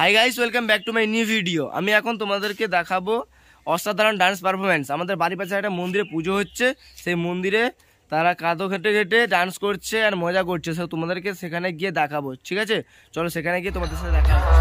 Hi guys, welcome back to my new video. আমি এখন তোমাদেরকে দেখাবো অসাধারণ ডান্স পারফরমেন্স। আমাদের বাড়ির পাশে একটা মন্দিরে পুজো হচ্ছে, সেই মন্দিরে তারা কাঁদো ঘেটে ঘেটে ডান্স করছে আর মজা করছে। সো তোমাদেরকে সেখানে গিয়ে দেখাবো, ঠিক আছে? চলো সেখানে গিয়ে তোমাদের সাথে দেখা হবে।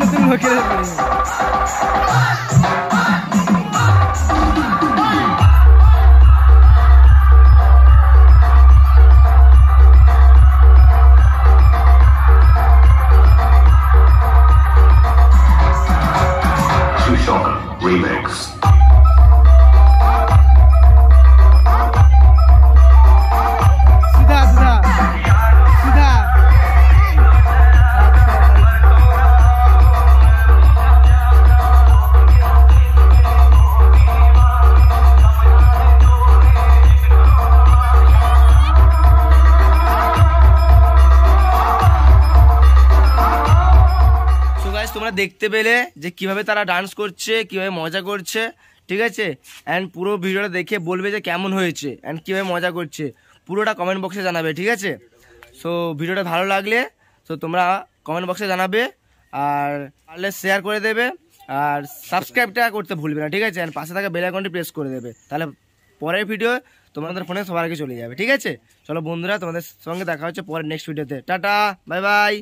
নতুন লোকের Remix. তোমরা দেখতে পেলে যে কিভাবে তারা ডান্স করছে, কিভাবে মজা করছে, ঠিক আছে? অ্যান্ড পুরো ভিডিওটা দেখে বলবে যে কেমন হয়েছে অ্যান্ড কিভাবে মজা করছে, পুরোটা কমেন্ট বক্সে জানাবে, ঠিক আছে? সো ভিডিওটা ভালো লাগলে তো তোমরা কমেন্ট বক্সে জানাবে, আর পারলে শেয়ার করে দেবে, আর সাবস্ক্রাইবটা করতে ভুলবে না, ঠিক আছে? অ্যান্ড পাশে থাকা বেল আইকনটি প্রেস করে দেবে, তাহলে পরের ভিডিও তোমাদের ফোনে সবার আগে চলে যাবে, ঠিক আছে? চলো বন্ধুরা, তোমাদের সঙ্গে দেখা হচ্ছে পরের নেক্সট ভিডিওতে। Tata, bye bye.